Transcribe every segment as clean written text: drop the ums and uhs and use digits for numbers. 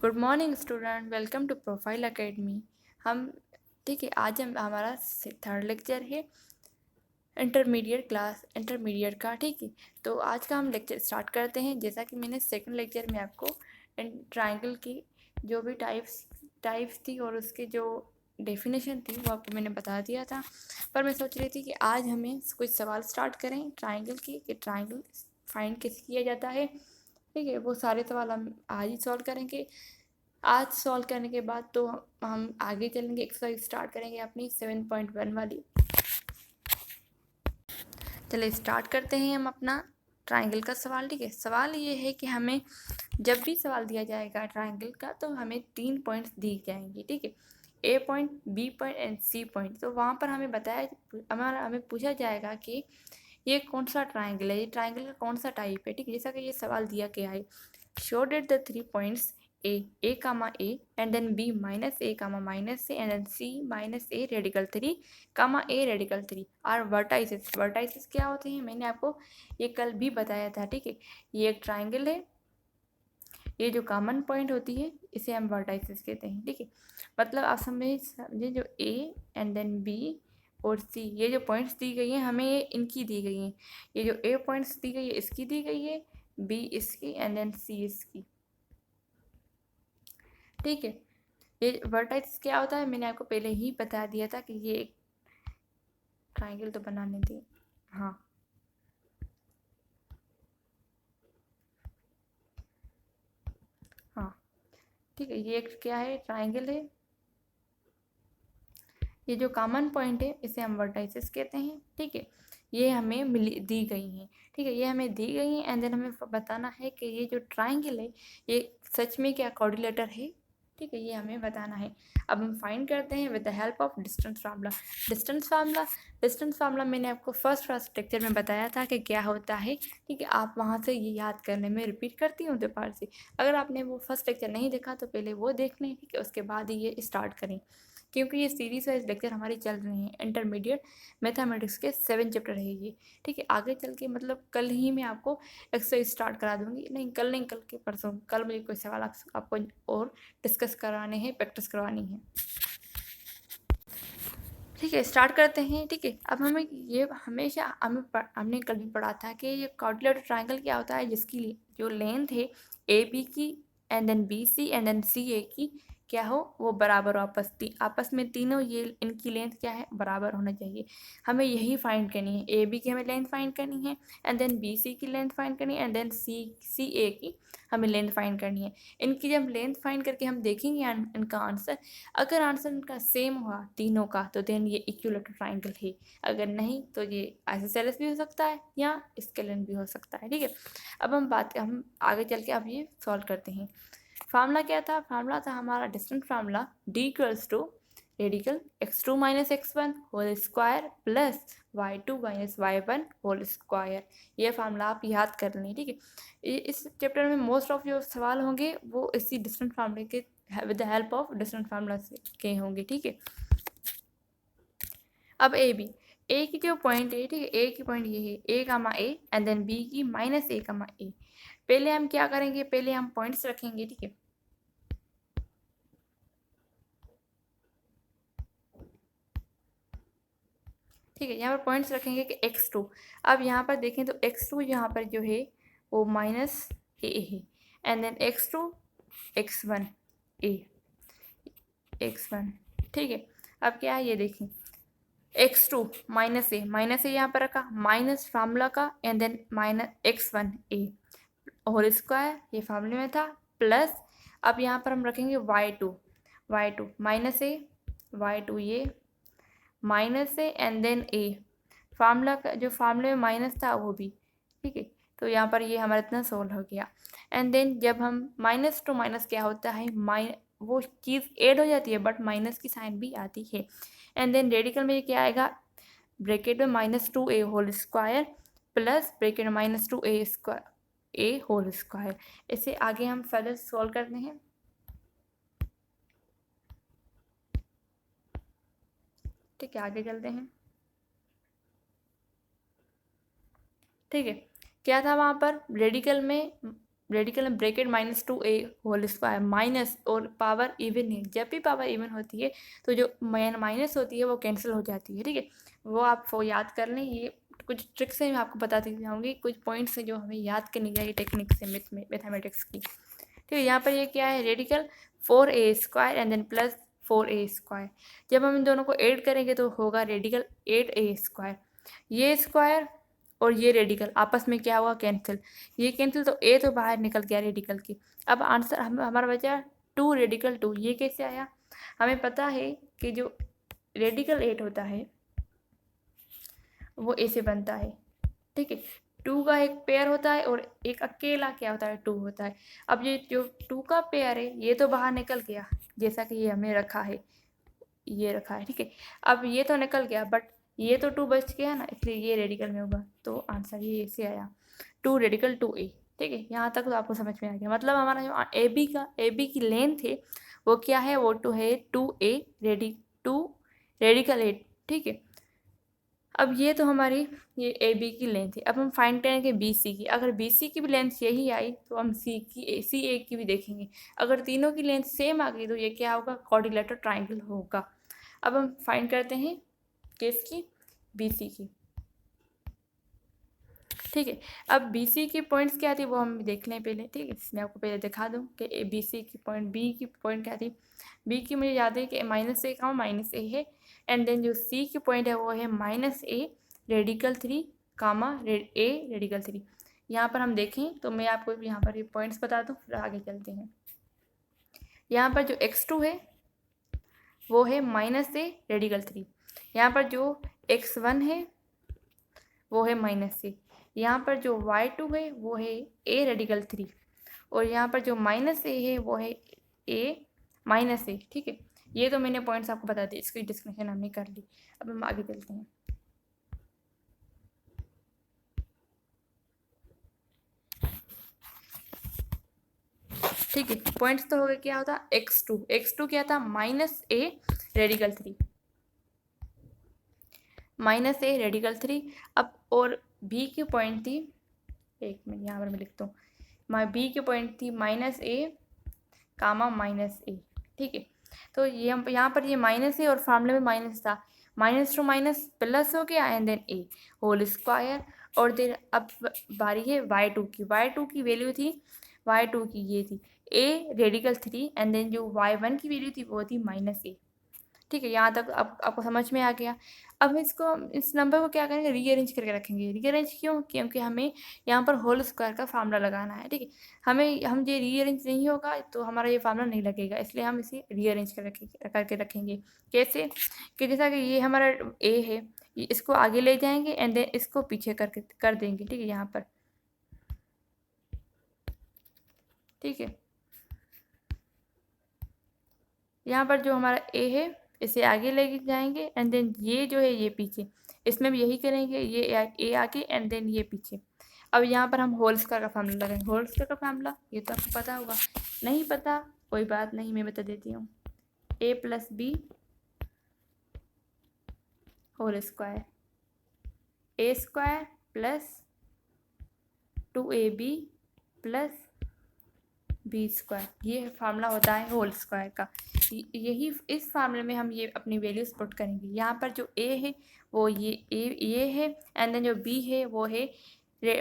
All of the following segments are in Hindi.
Good morning student, welcome to profile academy. हम ठीक है, आज हमारा थर्ड लेक्चर है इंटरमीडिएट का। ठीक है, तो आज का हम लेक्चर स्टार्ट करते हैं। जैसा कि मैंने सेकंड लेक्चर में आपको ट्राइंगल की जो भी टाइप्स थी और उसके जो डेफिनेशन थी वो आपको मैंने बता दिया था। पर मैं सोच रही थी कि आज हमें कुछ सवाल स्टार्ट करें ट्राइंगल की, कि ट्राइंगल फाइंड कैसे किया जाता है। ठीक है, वो सारे सवाल हम आज ही सॉल्व करेंगे। आज सॉल्व करने के बाद तो हम आगे चलेंगे, एक्सरसाइज स्टार्ट करेंगे अपनी 7.1 वाली। चलिए स्टार्ट करते हैं हम अपना ट्राइंगल का सवाल। ठीक है, सवाल ये है कि हमें जब भी सवाल दिया जाएगा ट्राइंगल का तो हमें 3 पॉइंट्स दिए जाएंगे। ठीक है, A point, B point and C point. तो वहाँ पर हमें पूछा जाएगा कि ये कौन सा ट्राइंगल है, ये ट्राइंगल का कौन सा टाइप है। ठीक है, जैसा कि ये सवाल दिया गया है, show that the 3 points a comma a and then b minus a comma minus a and then c minus a radical 3 comma a radical 3 और वर्टाइसेस क्या होते हैं मैंने आपको ये कल भी बताया था। ठीक है, ये एक ट्राइंगल है, ये जो कॉमन पॉइंट होती है इसे हम वर्टाइसेस कहते हैं। ठीक है, मतलब आप समझे जो a एंड देन b और c, ये जो पॉइंट्स दी गई हैं हमें, ये इनकी दी गई हैं। ये जो a पॉइंट्स दी गई है इसकी दी गई है, b इसकी एंड देन c इसकी। ठीक है, ये वर्टेक्स क्या होता है मैंने आपको पहले ही बता दिया था कि ये एक ट्राइंगल तो बनाने दी। हाँ, ठीक है, ये एक क्या है, ट्राइंगल है। ये जो कॉमन पॉइंट है इसे हम वर्टाइसेस कहते हैं। ठीक है, ये हमें दी गई हैं। ठीक है, ये हमें दी गई हैं एंड देन हमें बताना है कि ये जो ट्राइंगल है ये सच में क्या कोऑर्डिनेटर है। ठीक है, ये हमें बताना है। अब हम फाइंड करते हैं with the help of distance formula. Distance formula मैंने आपको फर्स्ट लेक्चर में बताया था कि क्या होता है। ठीक है, आप वहाँ से ये याद कर लें, मैं रिपीट करती हूँ दोबारा से। अगर आपने वो फर्स्ट लेक्चर नहीं देखा तो पहले वो देख लें। ठीक है, उसके बाद ही ये स्टार्ट करें, क्योंकि ये सीरीज वाइज लेक्चर हमारी चल रही हैं। इंटरमीडिएट मैथमेटिक्स के 7 चैप्टर है ये। ठीक है, आगे चल के मतलब कल ही मैं आपको एक्सरसाइज स्टार्ट करा दूंगी। नहीं कल नहीं, कल के परसों। कल मुझे कोई सवाल आपको और डिस्कस कराने हैं, प्रैक्टिस करवानी है। ठीक है, स्टार्ट करते हैं। ठीक है, अब हमें ये हमेशा हमने कल भी पढ़ा था कि ये क्वाड्रिलेटरल ट्राइंगल क्या होता है, जिसकी जो लेंथ है ए बी की and then B C and then C A की क्या हो, वो बराबर हो आपस में तीनों, ये इनकी लेंथ क्या है, बराबर होना चाहिए। हमें यही फाइंड करनी है, ए बी की हमें लेंथ फाइंड करनी है एंड देन बी सी की लेंथ फाइंड करनी है एंड देन सी ए की हमें लेंथ फाइंड करनी है। इनकी जब लेंथ फाइंड करके हम देखेंगे इनका आंसर, अगर आंसर इनका सेम हुआ तीनों का तो देन ये इक्विलेटरल ट्राइंगल है। अगर नहीं तो ये आइसोसेलेस भी हो सकता है या स्केलन भी हो सकता है। ठीक है, अब हम आगे चल के अब ये सॉल्व करते हैं। फार्मूला क्या था, फार्मूला था हमारा distance formula, D equals to radical x2 minus x1 whole square plus y2 minus y1 whole square. ये फार्मूला आप याद कर लें। ठीक है, इस चैप्टर में मोस्ट ऑफ जो सवाल होंगे वो इसी डिस्टेंस फार्मूले के with the help of distance formula के होंगे। ठीक है, अब ए की जो पॉइंट है, ठीक है, ए की पॉइंट ये है ए कामा ए एंड देन बी की माइनस ए कामा ए। पहले हम क्या करेंगे, पहले हम पॉइंट्स रखेंगे। ठीक है, ठीक है, यहाँ पर पॉइंट्स रखेंगे कि x2। अब यहाँ पर देखें तो x2 यहाँ पर जो है वो माइनस ए है and then x2 x1 A x1। ठीक है, अब क्या है ये देखें, x2 माइनस ए यहाँ पर रखा, माइनस फार्मूला का and then minus x1 a whole square, ये फार्मूले में था, प्लस अब यहाँ पर हम रखेंगे y2 माइनस ए y2 ये minus a and then a, formula का जो फार्मूले में माइनस था वो भी। ठीक है, तो यहाँ पर ये हमारा इतना सोल्व हो गया। एंड देन जब हम माइनस टू माइनस क्या होता है, वो चीज़ ऐड हो जाती है बट माइनस की साइन भी आती है। एंड देन रेडिकल में ये क्या आएगा, ब्रैकेट में -2a whole square plus bracket में -2a स्क्वायर ए होल स्क्वायर। इसे आगे हम फर्दर सोल्व करते हैं। ठीक है, आगे चलते हैं। ठीक है, क्या था वहाँ पर रेडिकल में रेडिकल में bracket -2a whole square minus और पावर इवन है। जब भी पावर इवन होती है तो जो माइनस होती है वो कैंसिल हो जाती है, ठीक है। वो आप याद कर लें। ये कुछ ट्रिक्स हैं मैं आपको बताती जाऊँगी, कुछ पॉइंट्स हैं जो हमें याद करनी चाहिए टेक्निक से मैथमेटिक्स की, ठीक है। यहाँ पर ये क्या है, radical 4a² and then plus 4a²। जब हम इन दोनों को ऐड करेंगे तो होगा रेडिकल 8a²। ये स्क्वायर और ये रेडिकल आपस में क्या हुआ, कैंसिल। ये कैंसिल तो ए तो बाहर निकल गया रेडिकल की। अब आंसर हमारा बचा 2 रेडिकल 2। ये कैसे आया, हमें पता है कि जो रेडिकल 8 होता है वो ए से बनता है, ठीक है। 2 का एक पेयर होता है और एक अकेला क्या होता है, 2 होता है। अब ये जो 2 का पेयर है ये तो बाहर निकल गया, जैसा कि ये हमने रखा है, ये रखा है, ठीक है। अब ये तो निकल गया बट ये तो 2 बच गया ना, इसलिए ये रेडिकल में होगा। तो आंसर ये ऐसे आया 2 रेडिकल 2a, ठीक है। यहाँ तक तो आपको समझ में आ गया। मतलब हमारा जो ए बी की लेंथ है वो क्या है, वो 2 है 2a 2 रेडिकल 8, ठीक है। अब ये तो हमारी ये ए बी की लेंथ है। अब हम फाइंड करेंगे बी सी की। अगर बी सी की भी लेंथ यही आई तो हम सी ए की भी देखेंगे। अगर तीनों की लेंथ सेम आ गई तो ये क्या होगा, क्वाड्रिलेटरल ट्राइंगल होगा। अब हम फाइंड करते हैं किसकी, बी सी की, ठीक है। अब बी सी की पॉइंट्स क्या थी वो हम देख लें पहले, ठीक है। मैं आपको पहले दिखा दूँ कि बी सी की पॉइंट, बी की पॉइंट क्या थी। बी की मुझे याद है कि -a का -a है एंड देन जो सी की पॉइंट है वो है -a radical 3 comma a radical 3। यहाँ पर हम देखें तो मैं आपको यहाँ पर ये पॉइंट्स बता दूँ फिर आगे चलते हैं। यहाँ पर जो x2 है वो है -a रेडिकल 3। यहाँ पर जो x1 है वो है -a। यहाँ पर जो y2 है वो है a रेडिकल 3 और यहाँ पर जो -a है वो है a -a, ठीक है। ये तो मैंने पॉइंट्स आपको बता दिए, इसकी डिस्कशन हमने कर ली। अब हम आगे चलते हैं। ठीक है, पॉइंट्स तो हो गए। क्या होता x2 क्या था, -a रेडिकल 3 -a रेडिकल 3। अब और b की पॉइंट थी, एक मिनट यहाँ पर मैं लिखता हूँ, बी की पॉइंट थी -a कामा -a, ठीक है। तो ये हम यहाँ पर ये माइनस है और फार्मूले में माइनस था, -2 प्लस हो गया and then a whole square. और देन अब बारी है y2 की वैल्यू थी, y2 की ये थी a रेडिकल 3 एंड देन जो y1 की वैल्यू थी वो थी -a, ठीक है। यहाँ तक अब आपको समझ में आ गया। अब इसको, इस नंबर को क्या करेंगे, रीअरेंज करके रखेंगे। रीअरेंज क्यों, क्योंकि हमें यहाँ पर होल स्क्वायर का फार्मूला लगाना है, ठीक है। हम ये रीअरेंज नहीं होगा तो हमारा ये फार्मूला नहीं लगेगा, इसलिए हम इसे रीअरेंज करके रखेंगे। कैसे, कि जैसा कि ये हमारा ए है, ये इसको आगे ले जाएंगे एंड देन इसको पीछे कर देंगे, ठीक है, यहाँ पर, ठीक है। यहाँ पर जो हमारा ए है इसे आगे ले जाएंगे एंड देन ये जो है ये पीछे, इसमें भी यही करेंगे, ये ए आगे एंड देन ये पीछे। अब यहाँ पर हम होल स्क्वायर का फार्मूला लगाएंगे। होल स्क्वायर का फार्मूला ये तो आपको पता होगा, नहीं पता कोई बात नहीं, मैं बता देती हूँ। a + b whole square, a² + 2ab + b², ये फार्मूला होता है होल स्क्वायर का। यही इस फार्मूले में हम ये अपनी वैल्यूज पुट करेंगे। यहाँ पर जो a है वो ये है एंड देन जो b है वो है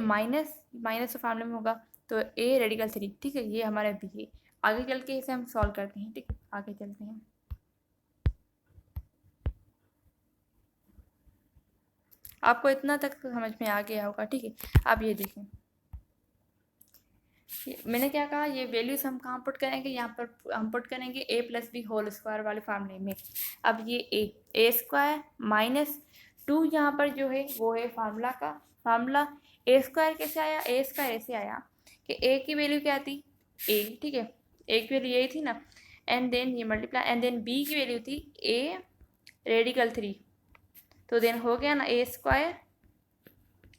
माइनस फार्मूले में होगा तो a रेडिकल 3, ठीक है। ये हमारा b है। आगे चल के इसे हम सॉल्व करते हैं, ठीक है। आगे चलते हैं। आपको इतना तक तो समझ में आ गया होगा, ठीक है। अब ये देखें, मैंने क्या कहा, ये वैल्यूज हम कहाँ पुट करेंगे, यहाँ पर हम पुट करेंगे a + b होल स्क्वायर वाले फार्मूले में। अब ये a² - 2 यहाँ पर जो है वो है फार्मूला का फार्मूला। a² कैसे आया, a² ऐसे आया कि a की वैल्यू क्या थी, a, ठीक है, a की वैल्यू यही थी ना, एंड देन ये मल्टीप्लाई एंड देन b की वैल्यू थी a रेडिकल 3, तो देन हो गया ना a²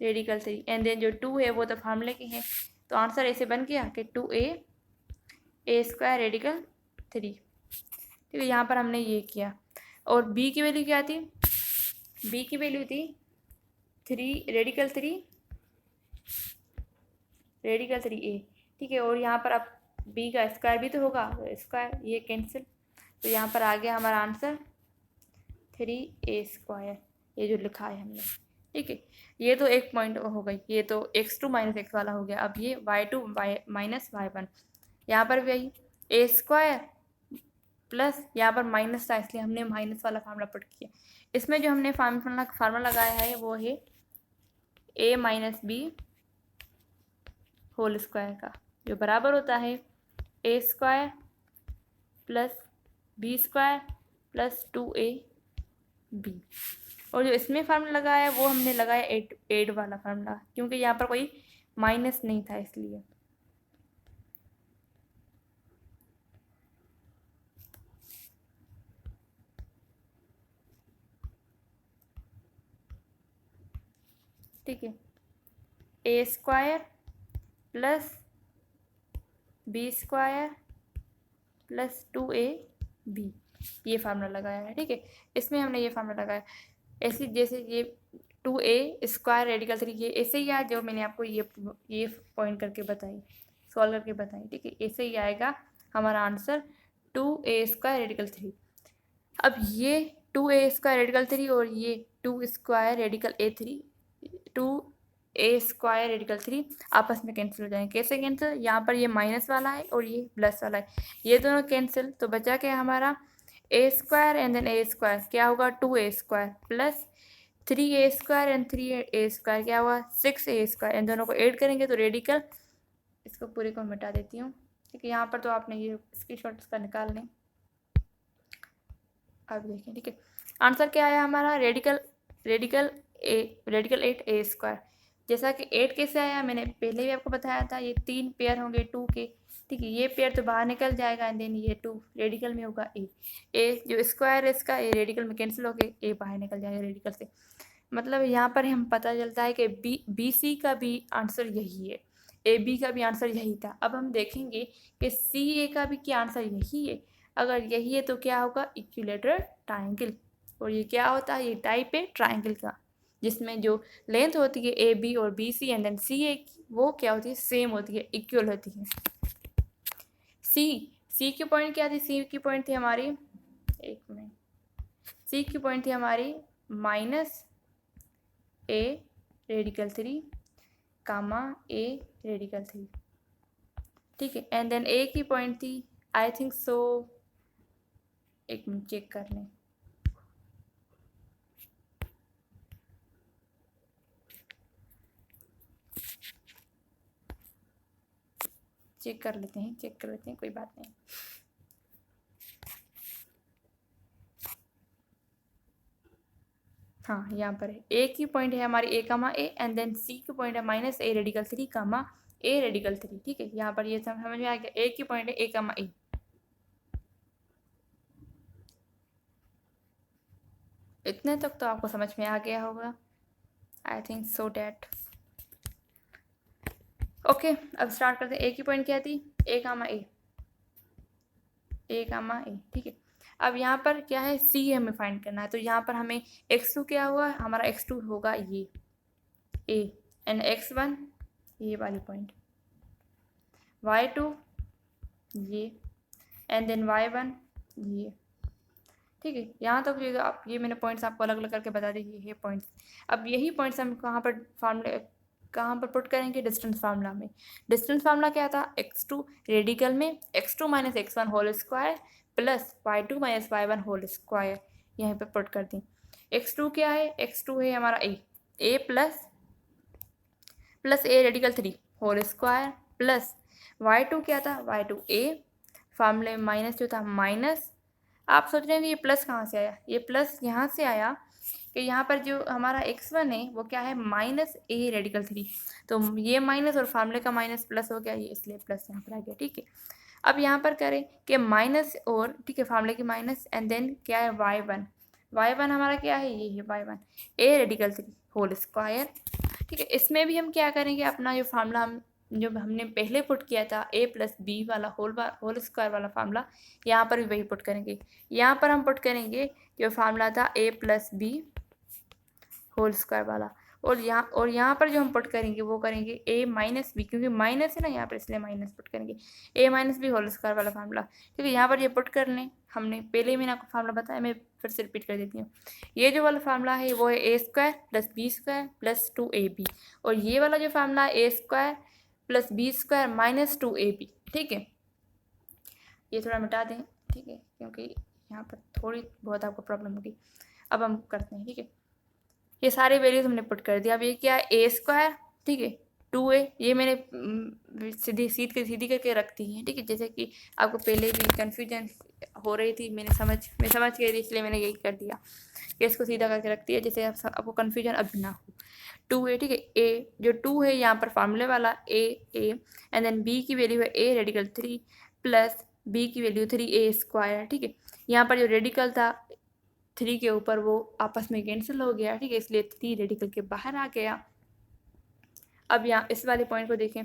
रेडिकल 3 एंड देन जो 2 है वो तो फार्मूले के हैं, तो आंसर ऐसे बन गया कि 2a² रेडिकल 3, ठीक है। यहाँ पर हमने ये किया और b की वैल्यू क्या थी, b की वैल्यू थी 3 रेडिकल 3a, ठीक है। और यहाँ पर अब b का स्क्वायर भी तो होगा, तो स्क्वायर ये कैंसिल, तो यहाँ पर आ गया हमारा आंसर 3a², ये जो लिखा है हमने, ठीक है। ये तो एक पॉइंट हो गई, ये तो x2 माइनस एक्स वाला हो गया। अब ये y2 माइनस y1, यहाँ पर भी a² प्लस यहाँ पर माइनस था इसलिए हमने माइनस वाला फार्मूला पुट किया। इसमें जो हमने फार्मूला लगाया है वो है a minus B whole square का, जो बराबर होता है a² plus b² plus 2ab। और जो इसमें फार्मूला लगाया है वो हमने लगाया 8 वाला फार्मूला, क्योंकि यहाँ पर कोई माइनस नहीं था इसलिए। ठीक है, a² plus b² plus 2ab, ये फार्मूला लगाया है, ठीक है। इसमें हमने ये फार्मूला लगाया, ऐसे जैसे ये 2a² रेडिकल 3, ये ऐसे ही आया जो मैंने आपको ये पॉइंट करके बताई, सॉल्व करके बताई, ठीक है। ऐसे ही आएगा हमारा आंसर 2a² रेडिकल 3। अब ये 2a² रेडिकल 3 और ये 2² रेडिकल a3, 2a² रेडिकल 3 आपस में कैंसिल हो जाएंगे। कैसे कैंसिल? यहाँ पर ये माइनस वाला है और ये प्लस वाला है, ये दोनों कैंसिल, तो बचा क्या हमारा a² एंड देन a² क्या होगा 2a² plus 3a² and 3a² क्या हुआ 6a²। इन दोनों को ऐड करेंगे तो रेडिकल, इसको पूरे को मिटा देती हूँ, ठीक है। यहाँ पर तो आपने ये स्क्रीनशॉट इसका निकाल लें, अब देखें, ठीक है। आंसर क्या आया हमारा रेडिकल 8a²। जैसा कि 8 कैसे आया मैंने पहले भी आपको बताया था, ये 3 पेयर होंगे 2 के, ठीक है। ये पेयर तो बाहर निकल जाएगा एंड देन ये 2 रेडिकल में होगा ए जो स्क्वायर है इसका, ये रेडिकल में कैंसिल हो गए, ए बाहर निकल जाएगा रेडिकल से। मतलब यहाँ पर हम पता चलता है कि बी सी का भी आंसर यही है, ए बी का भी आंसर यही था। अब हम देखेंगे कि सी ए का भी क्या आंसर यही है। अगर यही है तो क्या होगा इक्विलेटरल ट्राइंगल, और ये क्या होता है, ये टाइप है ट्राइंगल का, जिसमें जो लेंथ होती है ए बी और B C and then C A की, वो क्या होती है सेम होती है, इक्वल होती है। सी की पॉइंट क्या थी, सी की पॉइंट थी हमारी, एक मिनट, सी की पॉइंट थी हमारी minus a radical 3 comma a radical 3, ठीक है। एंड देन ए की पॉइंट थी आई थिंक सो, एक मिनट चेक कर लें, चेक कर लेते हैं, कोई बात नहीं। हाँ, यहाँ पर है ए की पॉइंट है हमारी ए कामा ए एंड देन सी की पॉइंट है minus a radical 3 comma a radical 3, ठीक है। यहाँ पर ये समझ में आ गया, ए की पॉइंट है ए कामा ए। इतने तक तो आपको समझ में आ गया होगा, I think so that. Okay, अब स्टार्ट करते हैं। ए की पॉइंट क्या थी, ए कामा ए, ठीक है। अब यहाँ पर क्या है, सी हमें फाइंड करना है, तो यहाँ पर हमें x2 क्या हुआ, हमारा x2 होगा ये ए एंड x1 ये वाली पॉइंट, y2 ये एंड देन y1 ये, ठीक है। यहाँ तक तो आप ये मैंने पॉइंट्स आपको अलग अलग करके बता दी, ये पॉइंट्स। अब यही पॉइंट्स हम कहाँ पर पुट करेंगे, डिस्टेंस फार्मूला में। डिस्टेंस फार्मूला क्या था, x2 रेडिकल में x2 minus x1 whole square plus y2 minus y1 whole square, यहाँ पर पुट कर दी। x2 क्या है, x2 है हमारा A plus A radical 3 whole square plus y2 क्या था, y2 ए, फार्मूले में माइनस जो था माइनस। आप सोच रहे हैं ये प्लस कहाँ से आया, ये प्लस यहाँ से आया कि यहाँ पर जो हमारा x1 है वो क्या है माइनस ए रेडिकल 3, तो ये माइनस और फार्मूले का माइनस प्लस हो गया, ये इसलिए प्लस यहाँ पर आ गया, ठीक है। अब यहाँ पर करें कि माइनस और, ठीक है, फार्मूले की माइनस एंड देन क्या है y1 हमारा क्या है, ये है y1 ए रेडिकल 3 होल स्क्वायर, ठीक है। इसमें भी हम क्या करेंगे, अपना जो फार्मूला जो हमने पहले पुट किया था a प्लस बी वाला होल स्क्वायर वाला फार्मूला, यहाँ पर भी वही पुट करेंगे। यहाँ पर हम पुट करेंगे जो फार्मूला था a plus B whole square वाला, और यहाँ पर जो हम पुट करेंगे वो करेंगे a माइनस बी, क्योंकि माइनस है ना यहाँ पर इसलिए माइनस पुट करेंगे, a minus B whole square वाला फार्मूला। ठीक है, यहाँ पर ये पुट कर लें, हमने पहले ही मैंने आपको फार्मूला बताया, मैं फिर से रिपीट कर देती हूँ। ये जो वाला फार्मूला है वो है A square plus B square plus 2ab, और ये वाला जो फार्मूला है A square plus B square minus 2ab। ठीक है, ये थोड़ा मिटा दें, ठीक है, क्योंकि यहाँ पर थोड़ी बहुत आपको प्रॉब्लम होगी। अब हम करते हैं, ठीक है, ये सारे वैल्यूज हमने पुट कर दिया। अब ये क्या है, ए स्क्वायर, ठीक है, 2a, ये मैंने सीधी करके रख दी है। ठीक है, जैसे कि आपको पहले भी कन्फ्यूजन हो रही थी, मैं समझ गई थी, इसलिए मैंने यही कर दिया कि इसको सीधा करके रख दिया, जैसे आपको कन्फ्यूजन अब ना हो। 2a, ठीक है, a जो 2 है यहाँ पर फार्मूले वाला a एंड देन b की वैल्यू है a रेडिकल 3 प्लस b की वैल्यू 3a स्क्वायर। ठीक है, यहाँ पर जो रेडिकल था 3 के ऊपर वो आपस में कैंसिल हो गया। ठीक है, इसलिए 3 रेडिकल के बाहर आ गया। अब यहाँ इस वाले पॉइंट को देखें,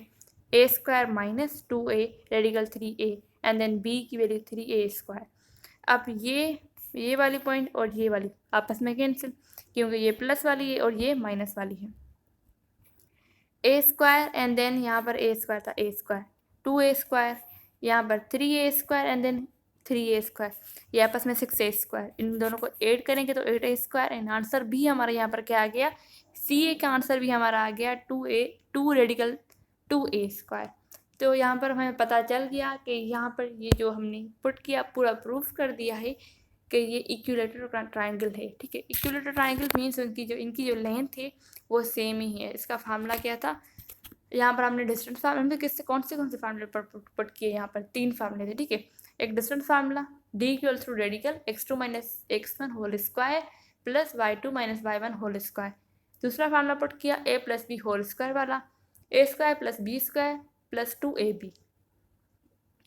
a square minus 2a radical 3a and then b की वैल्यू 3a स्क्वायर। अब ये वाली पॉइंट और ये वाली आपस में कैंसिल, क्योंकि ये प्लस वाली है और ये माइनस वाली है। a स्क्वायर एंड देन यहाँ पर a स्क्वायर था, a स्क्वायर 2a स्क्वायर, यहाँ पर 3a square and then 3a square, ये आपस में 6a स्क्वायर। इन दोनों को ऐड करेंगे तो 8a स्क्वायर, एंड आंसर भी हमारा यहाँ पर क्या आ गया, CA का आंसर भी हमारा आ गया 2 रेडिकल 2a स्क्वायर। तो यहाँ पर हमें पता चल गया कि यहाँ पर ये जो हमने पुट किया पूरा प्रूफ कर दिया है कि ये इक्विलेटरल ट्रायंगल है। ठीक है, इक्विलेटरल ट्रायंगल मीन्स इनकी जो लेंथ है वो सेम ही है। इसका फार्मूला क्या था, यहाँ पर हमने डिस्टेंस फार्मूला, हमने किससे कौन से फार्मूले पर पुट किए, यहाँ पर 3 फार्मूले थे। ठीक है, एक distance formula d equal to radical x2 minus x1 whole square plus y2 minus y1 whole square. दूसरा फार्मूला पुट किया a plus B whole square वाला, a square plus B square plus 2ab।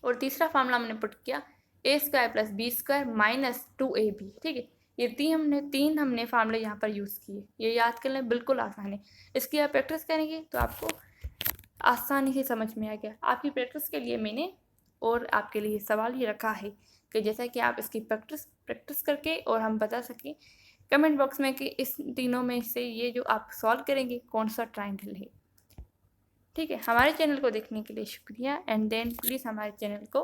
और तीसरा फार्मूला हमने पुट किया a square plus B square minus 2ab। ठीक है, ये तीन हमने फार्मूले यहाँ पर यूज़ किए। ये याद कर लें, बिल्कुल आसान है। इसकी आप प्रैक्टिस करेंगे तो आपको आसानी से समझ में आ गया। आपकी प्रैक्टिस के लिए मैंने और आपके लिए सवाल ये रखा है कि जैसा कि आप इसकी प्रैक्टिस करके और हम बता सकें कमेंट बॉक्स में कि इस तीनों में से ये जो आप सॉल्व करेंगे कौन सा ट्रायंगल है। ठीक है, हमारे चैनल को देखने के लिए शुक्रिया, एंड देन प्लीज़ हमारे चैनल को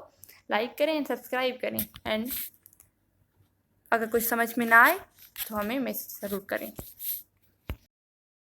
लाइक करें एंड सब्सक्राइब करें, एंड अगर कुछ समझ में ना आए तो हमें मैसेज ज़रूर करें।